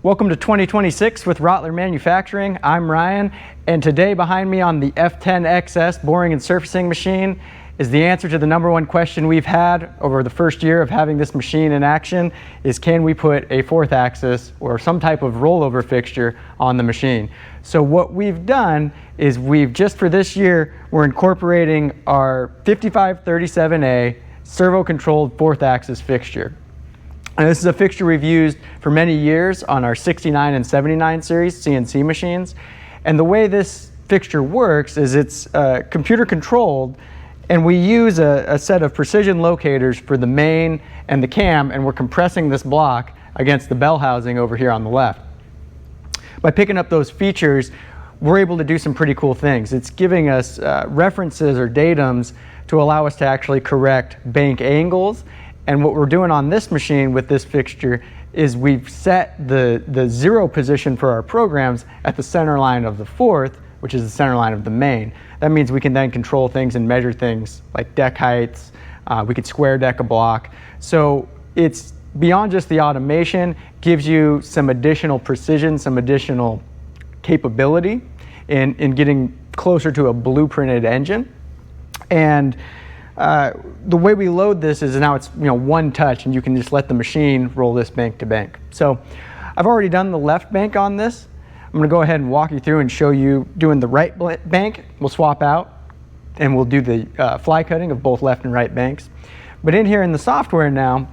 Welcome to 2026 with Rottler Manufacturing. I'm Ryan, and today behind me on the F10XS boring and surfacing machine is the answer to the #1 question we've had over the first year of having this machine in action is, can we put a 4th axis or some type of rollover fixture on the machine? So what we've done is just for this year, we're incorporating our 5537A servo-controlled 4th axis fixture. And this is a fixture we've used for many years on our 69 and 79 series CNC machines. And the way this fixture works is it's computer controlled, and we use a set of precision locators for the main and the cam, and we're compressing this block against the bell housing over here on the left. By picking up those features, we're able to do some pretty cool things. It's giving us references or datums to allow us to actually correct bank angles. And what we're doing on this machine with this fixture is we've set the 0 position for our programs at the center line of the 4th, which is the center line of the main. That means we can then control things and measure things like deck heights. We could square deck a block. So it's beyond just the automation, gives you some additional precision, some additional capability in getting closer to a blueprinted engine. And the way we load this is now it's one touch, and you can just let the machine roll this bank to bank. So I've already done the left bank on this. I'm going to go ahead and walk you through and show you doing the right bank. We'll swap out and we'll do the fly cutting of both left and right banks. But in here in the software now,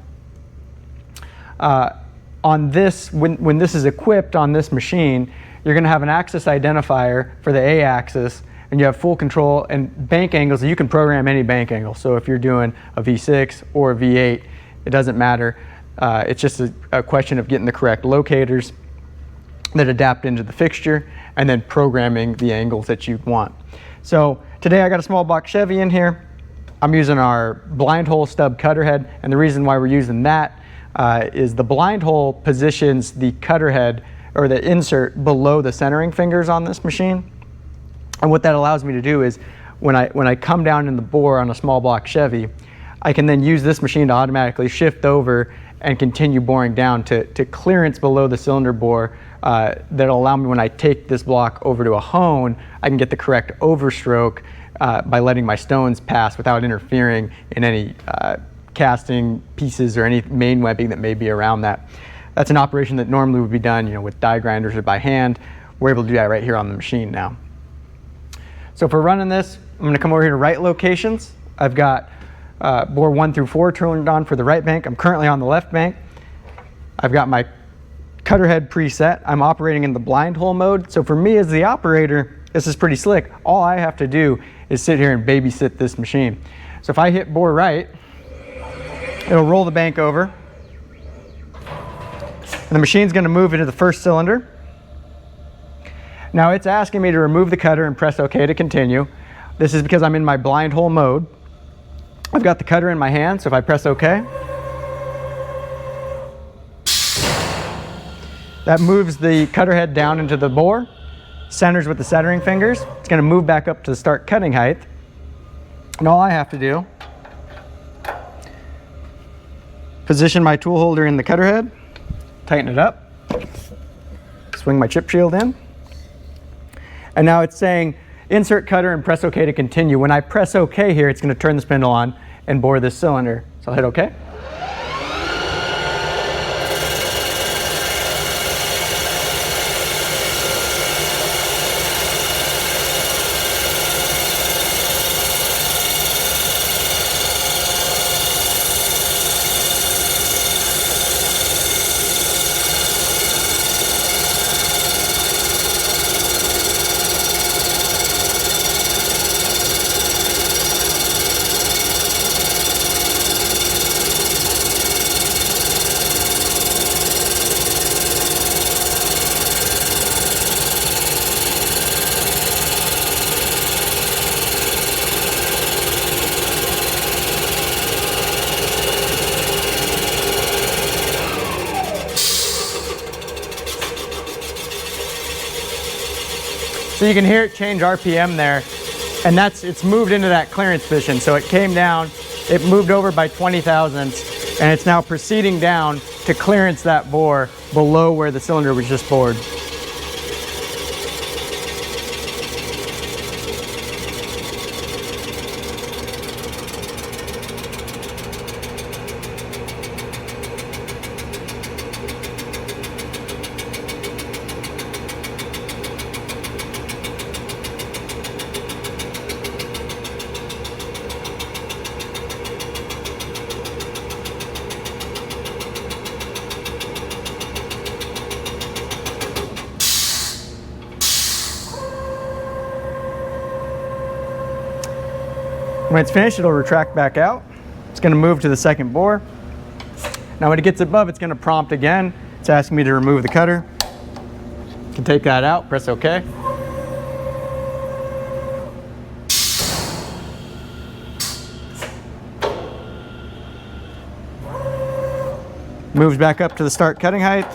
on this, when this is equipped on this machine, you're going to have an axis identifier for the A axis, and you have full control and bank angles. You can program any bank angle. So if you're doing a V6 or a V8, it doesn't matter. It's just a question of getting the correct locators that adapt into the fixture and then programming the angles that you want. So today I got a small block Chevy in here. I'm using our blind hole stub cutter head, and the reason why we're using that is the blind hole positions the cutter head or the insert below the centering fingers on this machine. And what that allows me to do is when I come down in the bore on a small block Chevy, I can then use this machine to automatically shift over and continue boring down to clearance below the cylinder bore. That'll allow me, when I take this block over to a hone, I can get the correct overstroke by letting my stones pass without interfering in any casting pieces or any main webbing that may be around that. That's an operation that normally would be done with die grinders or by hand. We're able to do that right here on the machine now. So for running this, I'm going to come over here to right locations. I've got bore 1 through 4 turned on for the right bank. I'm currently on the left bank. I've got my cutter head preset. I'm operating in the blind hole mode. So for me as the operator, this is pretty slick. All I have to do is sit here and babysit this machine. So if I hit bore right, it'll roll the bank over. And the machine's going to move into the first cylinder. Now it's asking me to remove the cutter and press OK to continue. This is because I'm in my blind hole mode. I've got the cutter in my hand, so if I press OK, that moves the cutter head down into the bore, centers with the centering fingers. It's going to move back up to the start cutting height. And all I have to do, position my tool holder in the cutter head, tighten it up, swing my chip shield in. And now it's saying insert cutter and press OK to continue. When I press OK here, it's going to turn the spindle on and bore this cylinder. So I'll hit OK. So you can hear it change RPM there, and it's moved into that clearance position. So it came down, it moved over by 20 thousandths, and it's now proceeding down to clearance that bore below where the cylinder was just bored. When it's finished, it'll retract back out. It's going to move to the second bore. Now when it gets above, it's going to prompt again. It's asking me to remove the cutter. You can take that out, press OK. Moves back up to the start cutting height.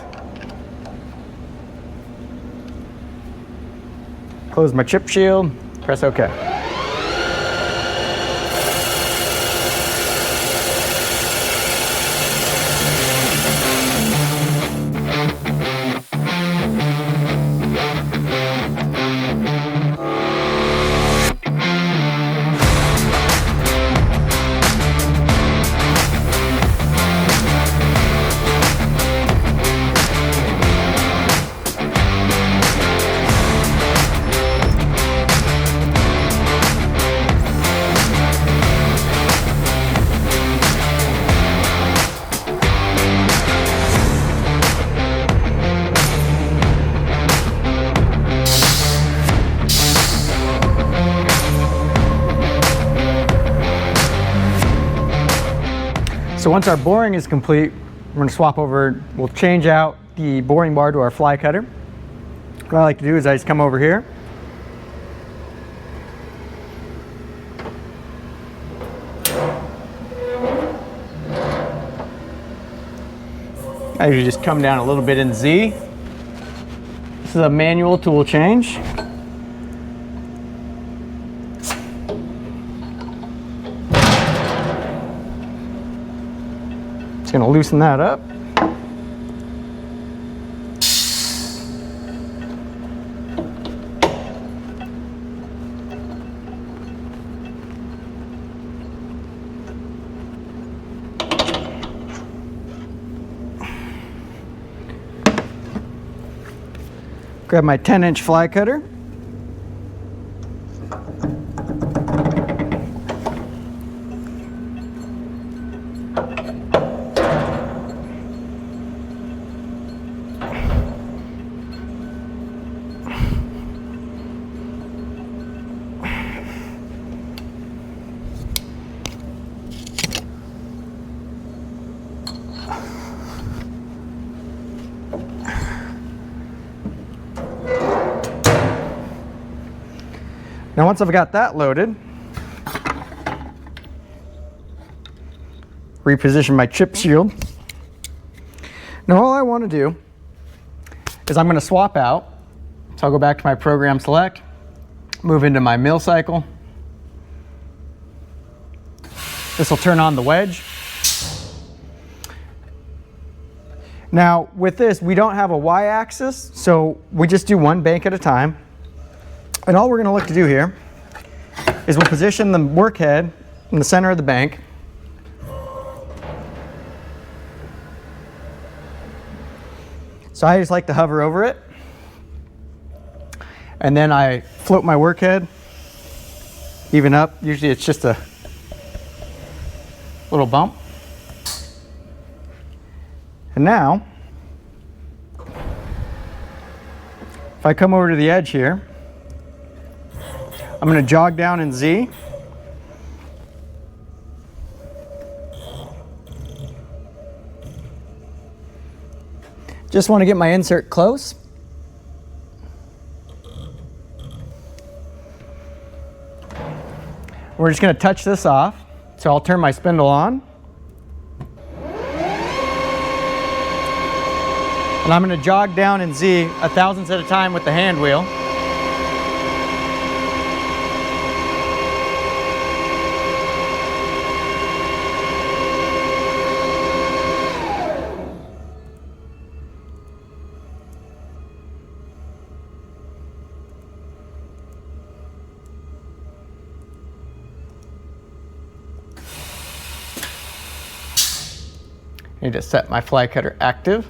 Close my chip shield, press OK. So once our boring is complete, we're going to swap over, we'll change out the boring bar to our fly cutter. What I like to do is I just come over here. I usually just come down a little bit in Z. This is a manual tool change. Just going to loosen that up. Grab my 10-inch fly cutter. Now once I've got that loaded, reposition my chip shield. Now all I want to do is I'm going to swap out. So I'll go back to my program select, move into my mill cycle. This will turn on the wedge. Now with this, we don't have a y-axis, so we just do one bank at a time. And all we're going to look to do here is we'll position the work head in the center of the bank. So I just like to hover over it. And then I float my work head, even up. Usually it's just a little bump. And now, if I come over to the edge here, I'm going to jog down in Z. Just want to get my insert close. We're just going to touch this off. So I'll turn my spindle on. And I'm going to jog down in Z 1/1000th at a time with the hand wheel. I need to set my fly cutter active.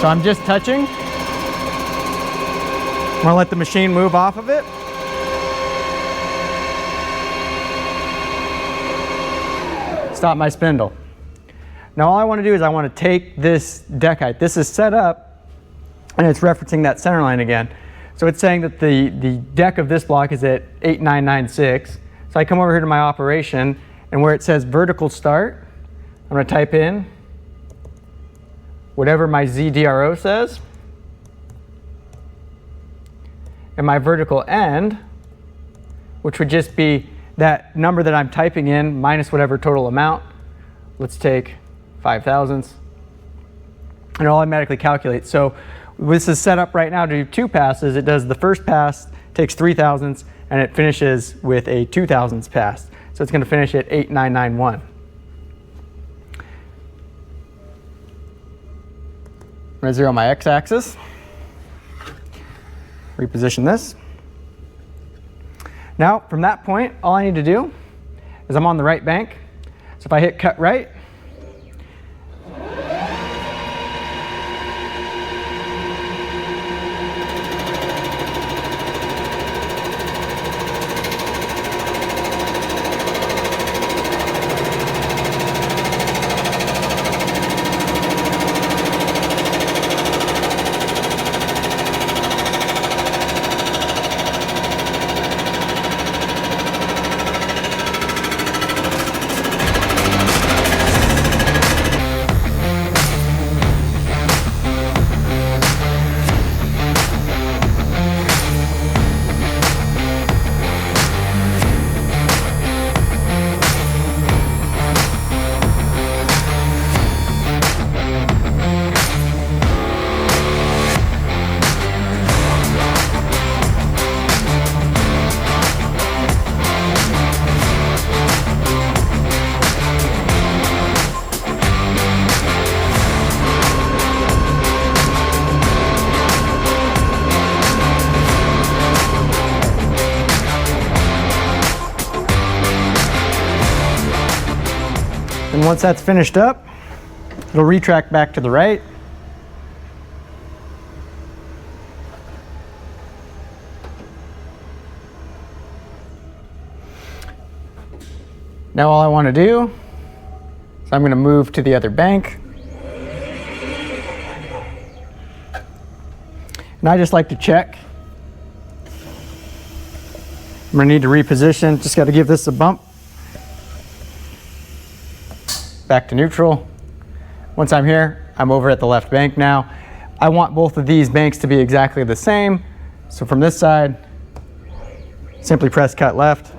So I'm just touching. I'm gonna let the machine move off of it. Stop my spindle. Now all I want to do is I want to take this deck height. This is set up and it's referencing that center line again. So it's saying that the deck of this block is at 8996. So I come over here to my operation, and where it says vertical start, I'm going to type in whatever my ZDRO says. And my vertical end, which would just be that number that I'm typing in minus whatever total amount. Let's take 5 thousandths. And it'll automatically calculate. So this is set up right now to do 2 passes. It does the first pass, takes 3 thousandths, and it finishes with a 2 thousandths pass. So it's going to finish at 8991. I'm going to zero my x-axis. Reposition this. Now, from that point, all I need to do is I'm on the right bank. So if I hit cut right, and once that's finished up, it'll retract back to the right. Now all I want to do is I'm going to move to the other bank. And I just like to check. I'm going to need to reposition. Just got to give this a bump. Back to neutral. Once I'm here, I'm over at the left bank now. I want both of these banks to be exactly the same. So from this side, simply press cut left.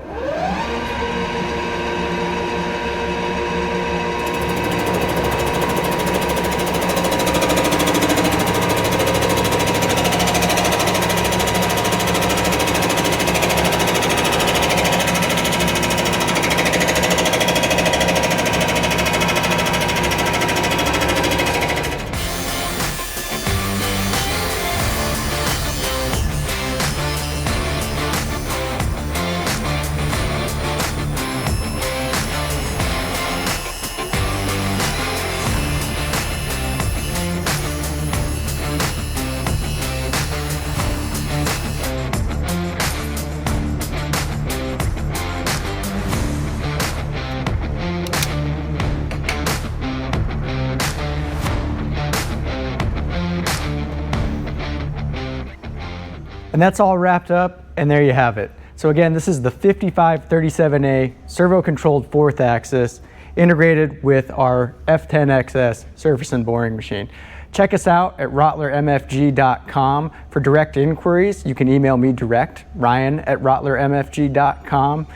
And that's all wrapped up, and there you have it. So again, this is the 5537A servo-controlled 4th axis integrated with our F10XS surface and boring machine. Check us out at rottlermfg.com. For direct inquiries, you can email me direct, ryan@rottlermfg.com.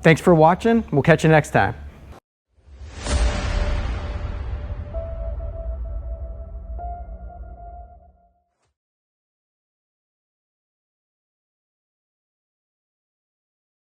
Thanks for watching. We'll catch you next time.